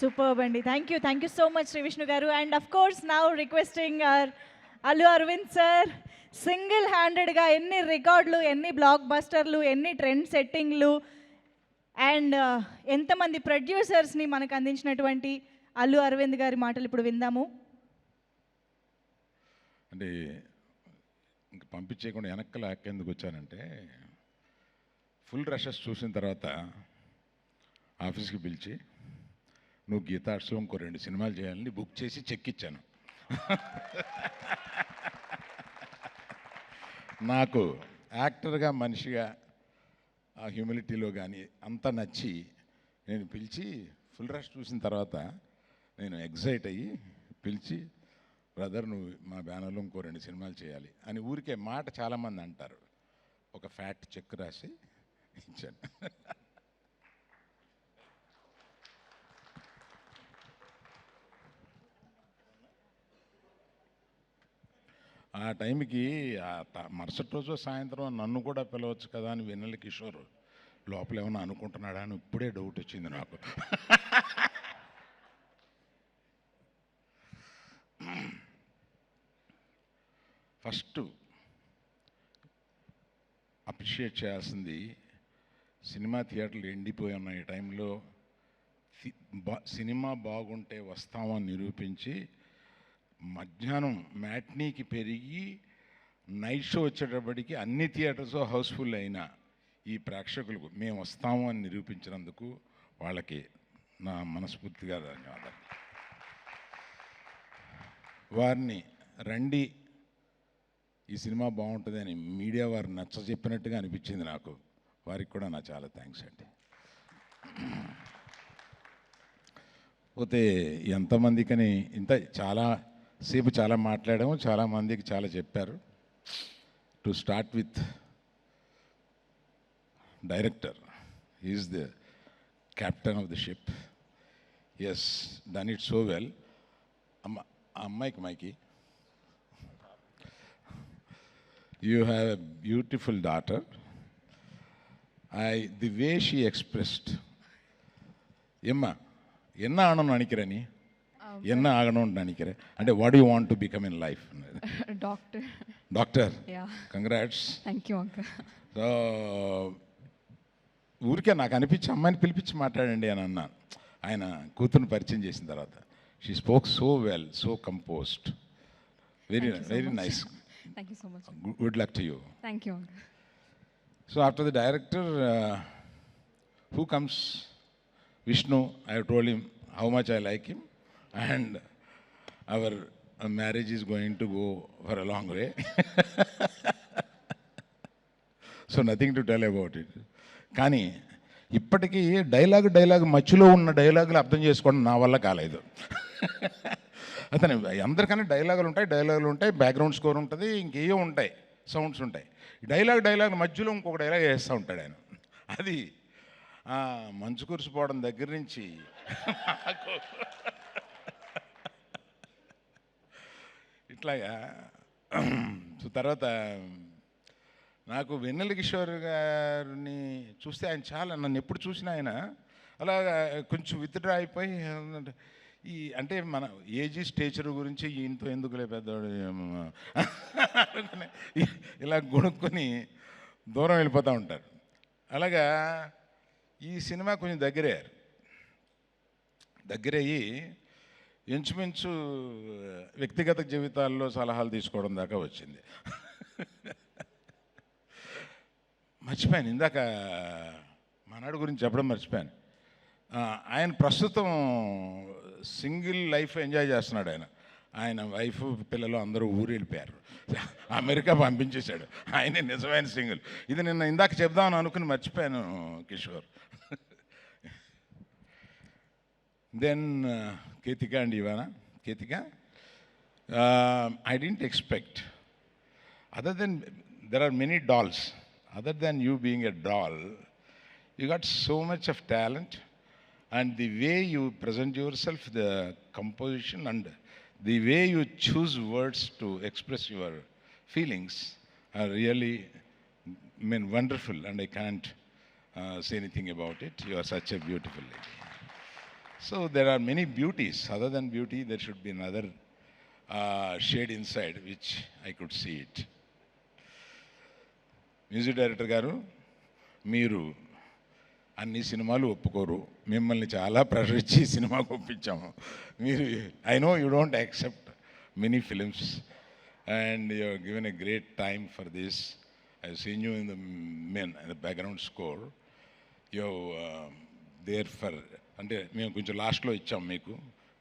Superb అండి. Thank you so much Shri Vishnu garu. And of course now requesting our Allu Aravind sir, single హ్యాండెడ్గా ఎన్ని రికార్డులు, ఎన్ని బ్లాక్ బస్టర్లు, ఎన్ని ట్రెండ్ సెట్టింగ్లు అండ్ ఎంతమంది ప్రొడ్యూసర్స్ని మనకు అందించినటువంటి అల్లు అరవింద్ గారి మాటలు ఇప్పుడు విందాము. అంటే ఇంక పంపించేయకుండా వెనక్కల ఎందుకు వచ్చానంటే, ఫుల్ రషెస్ చూసిన తర్వాత ఆఫీస్కి పిలిచి, నువ్వు గీతా ఆర్ట్స్లో ఇంకో 2 సినిమాలు చేయాలని బుక్ చేసి చెక్ ఇచ్చాను. నాకు యాక్టర్గా, మనిషిగా, ఆ హ్యూమిలిటీలో కానీ అంతా నచ్చి నేను పిలిచి, ఫుల్ రష్ చూసిన తర్వాత నేను ఎగ్జైట్ అయ్యి పిలిచి, బ్రదర్ నువ్వు మా బ్యానర్లో ఇంకో 2 సినిమాలు చేయాలి అని ఊరికే మాట చాలామంది అంటారు. ఒక ఫ్యాట్ చెక్ రాసి ఇచ్చాను. ఆ టైంకి మరుసటి రోజు సాయంత్రం నన్ను కూడా పిలవచ్చు కదా అని వెన్నెల కిషోర్ లోపల ఏమన్నా అనుకుంటున్నాడా అని ఇప్పుడే డౌట్ వచ్చింది నాకు. ఫస్ట్ అప్రిషియేట్ చేయాల్సింది, సినిమా థియేటర్లు ఎండిపోయి ఉన్న ఈ టైంలో సినిమా బాగుంటే వస్తామని నిరూపించి మధ్యాహ్నం మ్యాట్నీకి పెరిగి నైట్ షో వచ్చేటప్పటికి అన్ని థియేటర్స్ హౌస్ఫుల్ అయిన ఈ ప్రేక్షకులకు మేము వస్తాము అని నిరూపించినందుకు వాళ్ళకి నా మనస్ఫూర్తిగా ధన్యవాదాలు. వారిని రండి ఈ సినిమా బాగుంటుందని మీడియా వారు నచ్చ చెప్పినట్టుగా అనిపించింది నాకు. వారికి కూడా నా చాలా థ్యాంక్స్ అండి. పోతే ఎంతమందికని ఇంత చాలా సేపు చాలా మాట్లాడాము, చాలామందికి చాలా చెప్పారు. To start with director, is the captain of the ship. Yes, done it so well. అమ్మాయికి మైకి, you have a beautiful daughter. The way she expressed, Emma, enna aananu nanikira ni, enna aganonu nanikira, and what do you want to become in life? Doctor. Yeah. Congrats. Thank you, uncle. So ఊరికే నాకు అనిపించి అమ్మాయిని పిలిపించి మాట్లాడండి అని అన్నాను. ఆయన కూతురుని పరిచయం చేసిన తర్వాత she spoke so well, so composed, very nice. Thank you so much. Good luck to you. Thank you, uncle. So after the director, who comes? Vishnu. I have told him how much I like him, and our marriage is going to go for a long way. So nothing to tell about it. కానీ ఇప్పటికీ dialogue మధ్యలో ఉన్న డైలాగులు అర్థం చేసుకోవడం నా వల్ల కాలేదు. అతను అందరికన్నా డైలాగులు ఉంటాయి, బ్యాక్గ్రౌండ్ స్కోర్ ఉంటుంది, ఇంకేయో ఉంటాయి, సౌండ్స్ ఉంటాయి. డైలాగ్ మధ్యలో ఇంకొక డైలాగ్ వేస్తూ ఉంటాడు ఆయన. అది మంచు కురిసిపోవడం దగ్గర నుంచి ఇట్లాగా. తర్వాత నాకు వెన్నెల కిషోర్ గారిని చూస్తే ఆయన చాలా, నన్ను ఎప్పుడు చూసినా ఆయన అలాగా కొంచెం విత్డ్రా అయిపోయి, అంటే మన ఏజీ స్టేచర్ గురించి ఈయనతో ఎందుకులే పెద్దవాడు ఇలా గొనుక్కొని దూరం వెళ్ళిపోతూ ఉంటారు. అలాగా ఈ సినిమా కొంచెం దగ్గరయ్యి ఇంచుమించు వ్యక్తిగత జీవితాల్లో సలహాలు తీసుకోవడం దాకా వచ్చింది. మర్చిపోయాను, ఇందాక మనవాడి గురించి చెప్పడం మర్చిపోయాను. ఆయన ప్రస్తుతం సింగిల్ లైఫ్ ఎంజాయ్ చేస్తున్నాడు. ఆయన వైఫ్ పిల్లలు అందరూ ఊరు వెళ్ళిపోయారు, అమెరికా పంపించేశాడు. ఆయనే నిజమైన సింగిల్. ఇది నిన్న ఇందాక చెప్దామని అనుకుని మర్చిపోయాను కిషోర్. దెన్ కేతిక అండి, Ivana Ketika, I didn't expect, other than there are many dolls, other than you being a doll, you got so much of talent. And the way you present yourself, the composition and the way you choose words to express your feelings are really, wonderful, and I can't say anything about it. You are such a beautiful lady. So there are many beauties. Other than beauty, there should be another shade inside, which I could see it. Music director గారు, మీరు అన్ని సినిమాలు ఒప్పుకోరు, మిమ్మల్ని చాలా pressure ఇచ్చి సినిమాకు ఒప్పించాము. మీరు I know you don't accept many films and you given a great time for this. I seen you in the background score. You there for, అంటే మేము కొంచెం లాస్ట్లో ఇచ్చాము, మీకు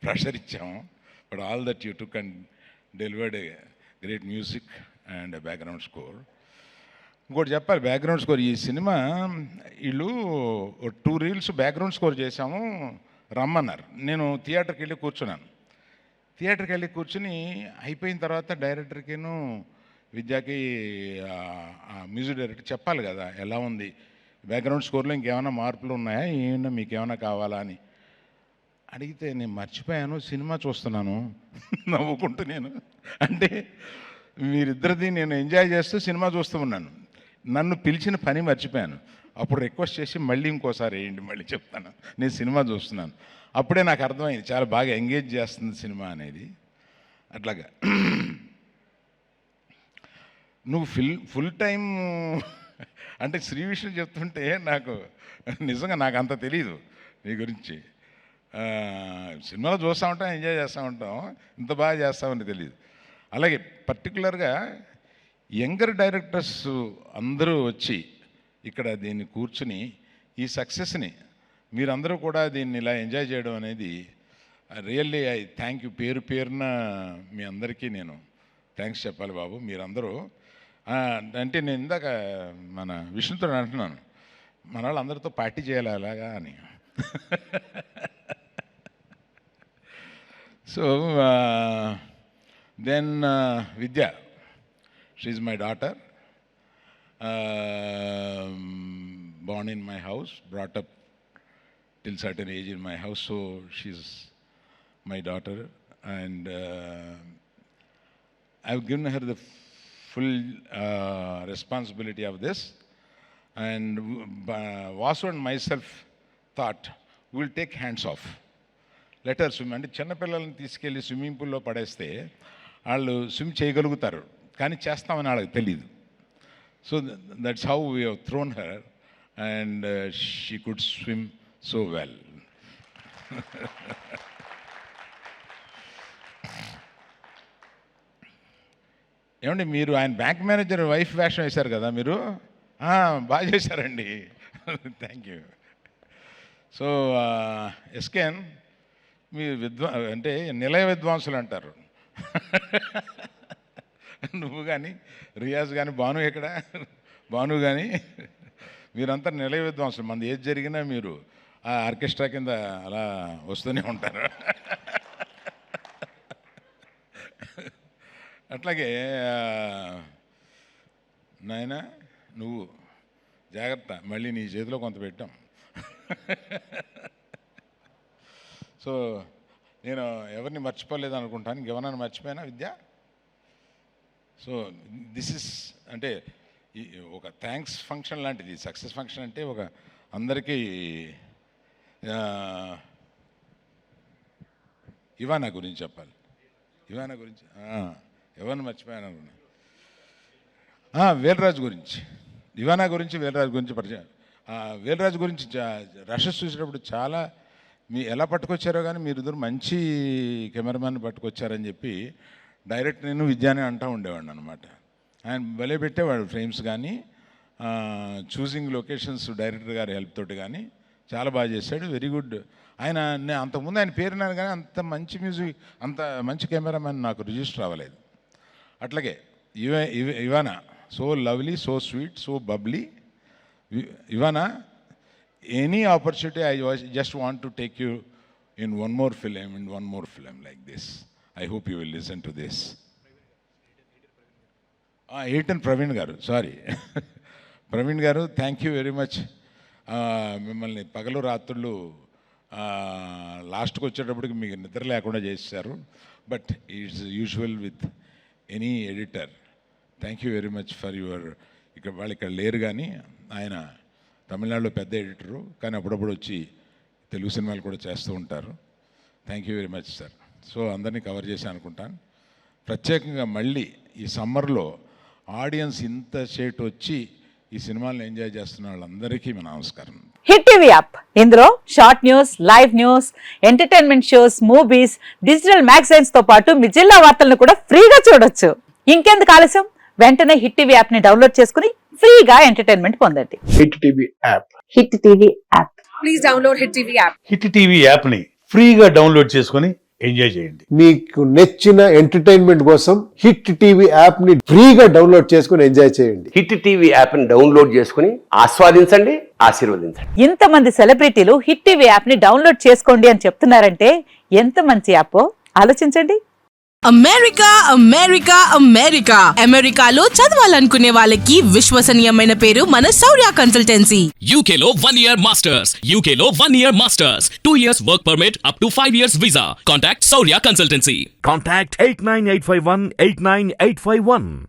ప్రెషర్ ఇచ్చాము. But all that you took and delivered a great music and background score. ఇంకోటి చెప్పాలి, background score ఈ సినిమా వీళ్ళు 2 రీల్స్ బ్యాక్గ్రౌండ్ స్కోర్ చేశాము, రమ్మన్నారు. నేను థియేటర్కి వెళ్ళి కూర్చున్నాను. థియేటర్కి వెళ్ళి కూర్చుని అయిపోయిన తర్వాత డైరెక్టర్కిను విద్యాకి మ్యూజిక్ డైరెక్టర్ చెప్పాలి కదా ఎలా ఉంది బ్యాక్గ్రౌండ్ స్కోర్లో, ఇంకేమైనా మార్పులు ఉన్నాయా, ఏమైనా మీకు ఏమైనా కావాలా అని అడిగితే నేను మర్చిపోయాను, సినిమా చూస్తున్నాను నవ్వుకుంటూ. నేను అంటే మీరిద్దరిది నేను ఎంజాయ్ చేస్తూ సినిమా చూస్తూ ఉన్నాను, నన్ను పిలిచిన పని మర్చిపోయాను. అప్పుడు రిక్వెస్ట్ చేసి మళ్ళీ ఇంకోసారి వేయండి, మళ్ళీ చెప్తాను, నేను సినిమా చూస్తున్నాను. అప్పుడే నాకు అర్థమైంది చాలా బాగా ఎంగేజ్ చేస్తుంది సినిమా అనేది. అట్లాగా నువ్వు ఫుల్ టైం అంటే శ్రీ విష్ణు చెప్తుంటే నాకు నిజంగా నాకు అంత తెలీదు నీ గురించి. సినిమాలో చూస్తూ ఉంటాం, ఎంజాయ్ చేస్తూ ఉంటాం, ఇంత బాగా చేస్తామని తెలియదు. అలాగే పర్టికులర్గా యంగర్ డైరెక్టర్స్ అందరూ వచ్చి ఇక్కడ దీన్ని కూర్చుని ఈ సక్సెస్ని మీరందరూ కూడా దీన్ని ఇలా ఎంజాయ్ చేయడం అనేది రియల్లీ ఐ థ్యాంక్ యూ. పేరు పేరున మీ అందరికీ నేను థ్యాంక్స్ చెప్పాలి బాబు. మీరందరూ అంటే నేను ఇందాక మన విష్ణుతో అంటున్నాను, మన వాళ్ళందరితో పార్టీ చేయాలి అలాగా అని. So then Vidya, she is my daughter, born in my house, brought up till certain age in my house, so she's my daughter, and I've given her the full responsibility of this. And Vasu and myself thought we'll take hands off, let her swim. అంటే చిన్నపిల్లల్ని తీసుకెళ్ళి swimming పూల్లో పడేస్తే వాళ్ళు swim చేయగలుగుతారు, కానీ చేస్తామని వాళ్ళకి తెలియదు. So that's how we have thrown her, and she could swim so well. ఏమండి మీరు ఆయన బ్యాంక్ మేనేజర్ వైఫ్ వేషం వేశారు కదా మీరు, బాగా చేశారండి. Thank you. సో ఎస్కేన్ మీ అంటే నిలయ విద్వాంసులు అంటారు. నువ్వు కానీ రియాజ్ కానీ భాను ఎక్కడ భాను కానీ మీరంతా నిలయ విద్వాంసులు. మనది ఏది జరిగినా మీరు ఆ ఆర్కెస్ట్రా కింద అలా వస్తూనే ఉంటారు. అట్లాగే నాయన నువ్వు జాగ్రత్త, మళ్ళీ నీ చేతిలో కొంత పెట్టాం. సో నేను ఎవరిని మర్చిపోలేదు అనుకుంటాను, ఇంకెవరన్నా మర్చిపోయినా విద్య. సో దిస్ ఇస్ అంటే ఒక థ్యాంక్స్ ఫంక్షన్ లాంటిది, సక్సెస్ ఫంక్షన్ అంటే ఒక అందరికీ. ఇవానా గురించి చెప్పాలి, ఇవానా గురించి ఎవరిని మర్చిపోయాను అనుకున్నా. వేలరాజు గురించి, ఇవానా గురించి వేలరాజు గురించి పరిచయం. వేలరాజు గురించి రషెస్ చూసేటప్పుడు చాలా ఎలా పట్టుకొచ్చారో కానీ మీరిద్దరు మంచి కెమెరామ్యాన్ పట్టుకొచ్చారని చెప్పి డైరెక్ట్ నేను విద్యాని అంటూ ఉండేవాడిని అనమాట. ఆయన భలే పెట్టేవాడు ఫ్రేమ్స్ కానీ చూసింగ్ లొకేషన్స్ డైరెక్టర్ గారి హెల్ప్ తోటి కానీ చాలా బాగా చేశాడు. Very good. ఆయన అంతకుముందు ఆయన పేరున్నాను కానీ అంత మంచి మ్యూజిక్, అంత మంచి కెమెరామ్యాన్ నాకు రిజిస్టర్ అవ్వలేదు. అట్లాగే Ivana so lovely, so sweet, so bubbly. Ivana any opportunity I just want to take you in one more film like this. I hope you will listen to this. Aitan Praveen garu, sorry. Praveen garu, thank you very much. మిమ్మల్ని పగలు రాత్రులు లాస్ట్కి వచ్చేటప్పటికి మీకు నిద్ర లేకుండా చేశారు. But it's usual with any editor. Thank you very much for your. వాళ్ళు ఇక్కడ లేరు కానీ ఆయన తమిళనాడులో పెద్ద ఎడిటరు, కానీ అప్పుడప్పుడు వచ్చి తెలుగు సినిమాలు కూడా చేస్తూ ఉంటారు. Thank you very much sir. So అందరినీ కవర్ చేసి అనుకుంటాను. ప్రత్యేకంగా మళ్ళీ ఈ సమ్మర్లో ఆడియన్స్ ఇంత షేట్ వచ్చి ఈ సినిమాలను ఎంజాయ్ చేస్తున్న వాళ్ళందరికీ మా నమస్కారం. హిట్ టీవీ యాప్, ఇందులో short news, live news, entertainment shows, movies, digital magazines తో పాటు మీ జిల్లా వార్తలను కూడా ఫ్రీగా చూడొచ్చు. ఇంకెందుకు ఆలస్యం, వెంటనే హిట్ టీవీ యాప్ ని డౌన్లోడ్ చేసుకుని ఫ్రీగా ఎంటర్టైన్మెంట్ పొందండి. Hit TV app. Hit TV app. Hit TV యాప్ని ఫ్రీగా డౌన్లోడ్ చేసుకొని ఎంజాయ్ చేయండి. మీకు నచ్చిన ఎంటర్టైన్మెంట్ కోసం హిట్ టీవీ యాప్ ని ఫ్రీగా డౌన్లోడ్ చేసుకుని ఎంజాయ్ చేయండి. హిట్ టీవీ యాప్ని డౌన్లోడ్ చేసుకుని ఆస్వాదించండి, ఆశీర్వదించండి. ఇంతమంది సెలబ్రిటీలు హిట్ టీవీ యాప్ ని డౌన్లోడ్ చేసుకోండి అని చెప్తున్నారంటే ఎంత మంచి యాప్ ఆలోచించండి. అమెరికా అమెరికా అమెరికా అమెరికాలో చదవాలనుకునే వాళ్ళకి విశ్వసనీయమైన పేరు మన శౌర్య కన్సల్టెన్సీ. UK లో 1 year masters, UK లో 1 year masters, 2 years work permit up to 5 years visa. Contact Saurya Consultancy. Contact 89851 89851.